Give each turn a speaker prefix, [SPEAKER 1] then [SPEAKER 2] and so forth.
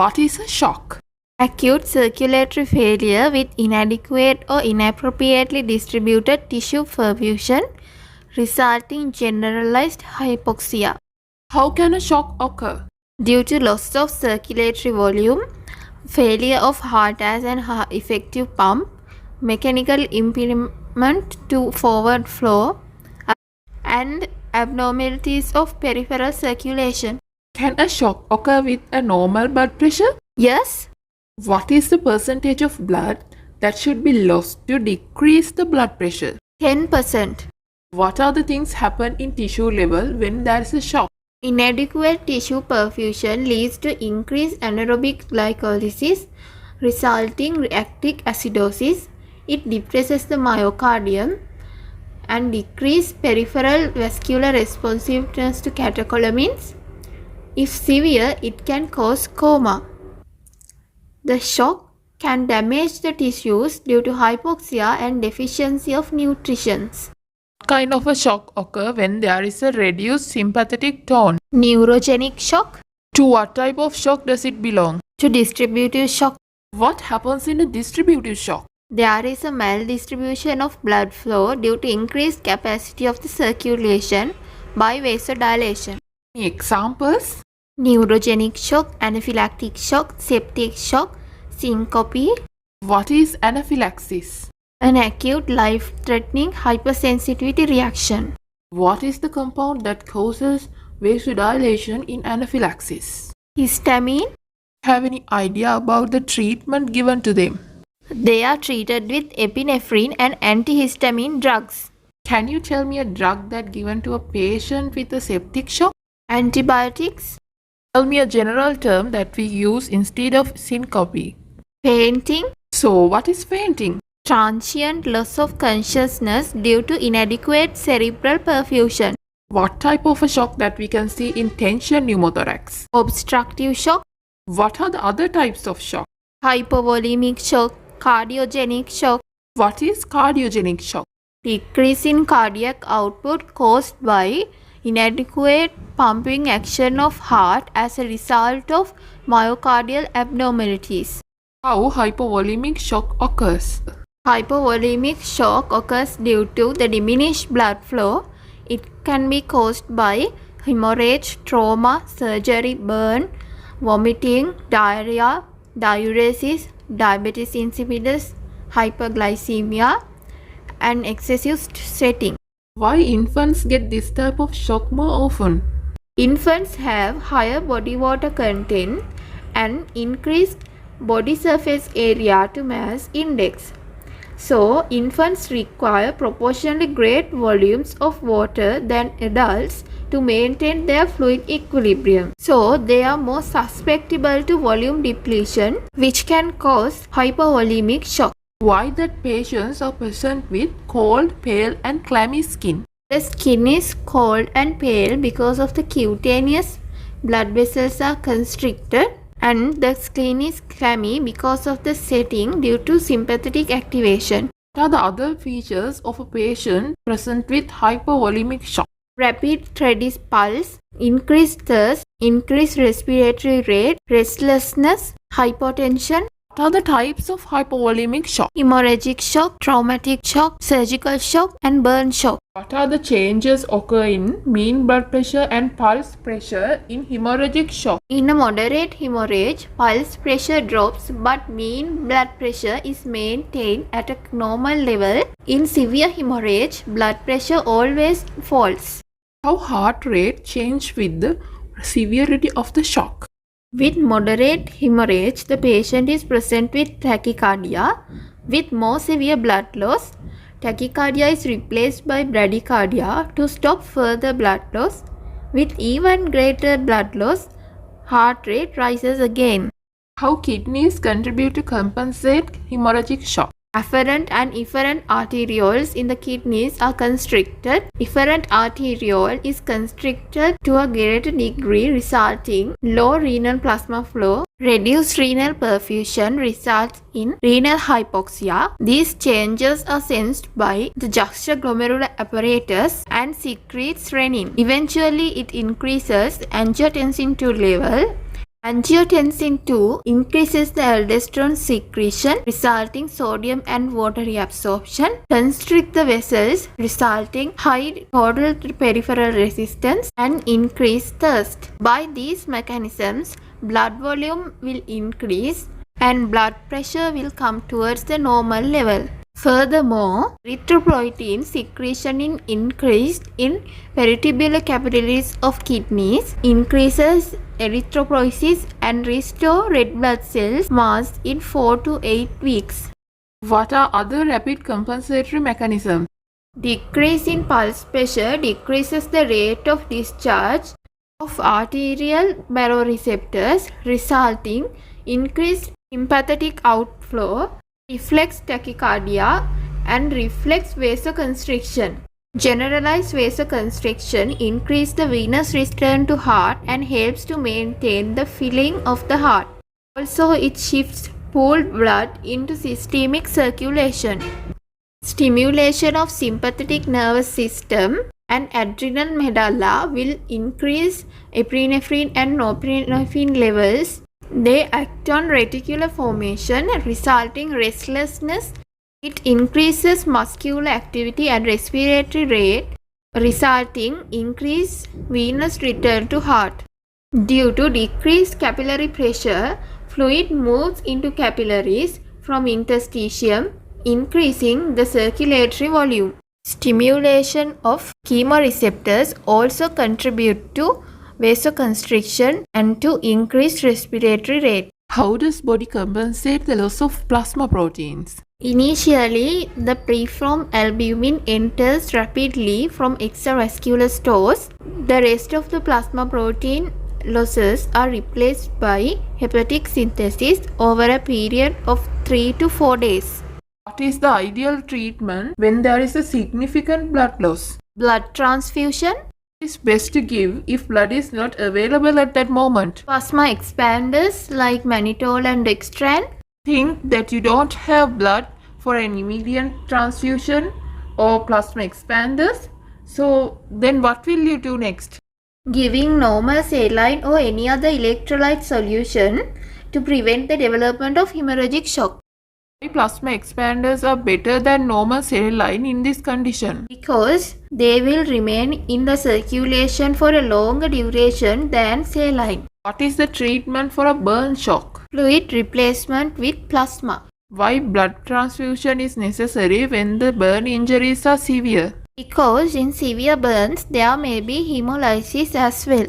[SPEAKER 1] What is a shock?
[SPEAKER 2] Acute circulatory failure with inadequate or inappropriately distributed tissue perfusion resulting in generalized hypoxia.
[SPEAKER 1] How can a shock occur?
[SPEAKER 2] Due to loss of circulatory volume, failure of heart as an effective pump, mechanical impediment to forward flow, and abnormalities of peripheral circulation.
[SPEAKER 1] Can a shock occur with a normal blood pressure?
[SPEAKER 2] Yes,
[SPEAKER 1] What is the percentage of blood that should be lost to decrease the blood pressure?
[SPEAKER 2] 10%.
[SPEAKER 1] What are the things happen in tissue level when there is a shock?
[SPEAKER 2] Inadequate tissue perfusion leads to increased anaerobic glycolysis, resulting lactic acidosis. It depresses the myocardium and decreases peripheral vascular responsiveness to catecholamines. If severe, it can cause coma. The shock can damage the tissues due to hypoxia and deficiency of nutrition.
[SPEAKER 1] What kind of a shock occur when there is a reduced sympathetic tone?
[SPEAKER 2] Neurogenic shock.
[SPEAKER 1] To what type of shock does it belong?
[SPEAKER 2] To distributive shock.
[SPEAKER 1] What happens in a distributive shock?
[SPEAKER 2] There is a maldistribution of blood flow due to increased capacity of the circulation by vasodilation.
[SPEAKER 1] Any examples?
[SPEAKER 2] Neurogenic shock, anaphylactic shock, septic shock, syncope,
[SPEAKER 1] What is anaphylaxis?
[SPEAKER 2] an acute life-threatening hypersensitivity reaction.
[SPEAKER 1] What is the compound that causes vasodilation in anaphylaxis?
[SPEAKER 2] Histamine,
[SPEAKER 1] Have any idea about the treatment given to them?
[SPEAKER 2] they are treated with epinephrine and antihistamine drugs.
[SPEAKER 1] Can you tell me a drug that given to a patient with a septic shock?
[SPEAKER 2] Antibiotics,
[SPEAKER 1] Tell me a general term that we use instead of syncope.
[SPEAKER 2] fainting,
[SPEAKER 1] So, what is fainting?
[SPEAKER 2] transient loss of consciousness due to inadequate cerebral perfusion.
[SPEAKER 1] What type of a shock that we can see in tension pneumothorax?
[SPEAKER 2] Obstructive shock,
[SPEAKER 1] What are the other types of shock?
[SPEAKER 2] hypovolemic shock, cardiogenic shock,
[SPEAKER 1] What is cardiogenic shock?
[SPEAKER 2] decrease in cardiac output caused by inadequate pumping action of heart as a result of myocardial abnormalities.
[SPEAKER 1] How hypovolemic shock occurs?
[SPEAKER 2] Hypovolemic shock occurs due to the diminished blood flow. It can be caused by hemorrhage, trauma, surgery, burn, vomiting, diarrhea, diuresis, diabetes insipidus, hyperglycemia, and excessive sweating.
[SPEAKER 1] Why infants get this type of shock more often?
[SPEAKER 2] Infants have higher body water content and increased body surface area to mass index. So, infants require proportionally great volumes of water than adults to maintain their fluid equilibrium. So, they are more susceptible to volume depletion, which can cause hypovolemic shock.
[SPEAKER 1] Why that patients are present with cold, pale and clammy skin?
[SPEAKER 2] The skin is cold and pale because of the cutaneous blood vessels are constricted, and the skin is clammy because of the setting due to sympathetic activation.
[SPEAKER 1] What are the other features of a patient present with hypovolemic shock?
[SPEAKER 2] Rapid tredis pulse, increased thirst, increased respiratory rate, restlessness, hypotension,
[SPEAKER 1] What are the types of hypovolemic shock?
[SPEAKER 2] hemorrhagic shock, traumatic shock, surgical shock, and burn shock.
[SPEAKER 1] What are the changes occur in mean blood pressure and pulse pressure in hemorrhagic shock?
[SPEAKER 2] In a moderate hemorrhage, pulse pressure drops but mean blood pressure is maintained at a normal level. In severe hemorrhage, blood pressure always falls.
[SPEAKER 1] How heart rate change with the severity of the shock?
[SPEAKER 2] With moderate hemorrhage, the patient is present with tachycardia. With more severe blood loss, tachycardia is replaced by bradycardia to stop further blood loss. With even greater blood loss, heart rate rises again.
[SPEAKER 1] How kidneys contribute to compensate hemorrhagic shock?
[SPEAKER 2] Afferent and efferent arterioles in the kidneys are constricted. Efferent arteriole is constricted to a greater degree, resulting low renal plasma flow. Reduced renal perfusion results in renal hypoxia. These changes are sensed by the juxtaglomerular apparatus and secretes renin. Eventually, it increases angiotensin II level Angiotensin II increases the aldosterone secretion, resulting sodium and water reabsorption, constrict the vessels, resulting high total peripheral resistance and increased thirst. By these mechanisms, blood volume will increase and blood pressure will come towards the normal level. Furthermore, erythropoietin secretion is increased in peritubular capillaries of kidneys, increases erythropoiesis and restore red blood cells mass in 4 to 8 weeks.
[SPEAKER 1] What are other rapid compensatory mechanisms?
[SPEAKER 2] Decrease in pulse pressure decreases the rate of discharge of arterial baroreceptors, resulting increased sympathetic outflow, reflex tachycardia, and reflex vasoconstriction. Generalized vasoconstriction increases the venous return to heart and helps to maintain the filling of the heart. Also, it shifts pooled blood into systemic circulation. Stimulation of sympathetic nervous system and adrenal medulla will increase epinephrine and norepinephrine levels. They act on reticular formation, resulting restlessness. It increases muscular activity and respiratory rate, resulting increased venous return to heart. Due to decreased capillary pressure, fluid moves into capillaries from interstitium, increasing the circulatory volume. Stimulation of chemoreceptors also contribute to vasoconstriction and to increased respiratory rate.
[SPEAKER 1] How does body compensate the loss of plasma proteins?
[SPEAKER 2] Initially, the preformed albumin enters rapidly from extravascular stores. The rest of the plasma protein losses are replaced by hepatic synthesis over a period of 3 to 4 days.
[SPEAKER 1] What is the ideal treatment when there is a significant blood loss?
[SPEAKER 2] Blood transfusion.
[SPEAKER 1] It is best to give if blood is not available at that moment.
[SPEAKER 2] Plasma expanders like mannitol and dextran.
[SPEAKER 1] Think that you don't have blood for an immediate transfusion or plasma expanders. So then what will you do next?
[SPEAKER 2] Giving normal saline or any other electrolyte solution to prevent the development of hemorrhagic shock.
[SPEAKER 1] Plasma expanders are better than normal saline in this condition
[SPEAKER 2] because they will remain in the circulation for a longer duration than saline.
[SPEAKER 1] What is the treatment for a burn shock?
[SPEAKER 2] Fluid replacement with plasma.
[SPEAKER 1] Why blood transfusion is necessary when the burn injuries are severe?
[SPEAKER 2] Because in severe burns there may be hemolysis as well.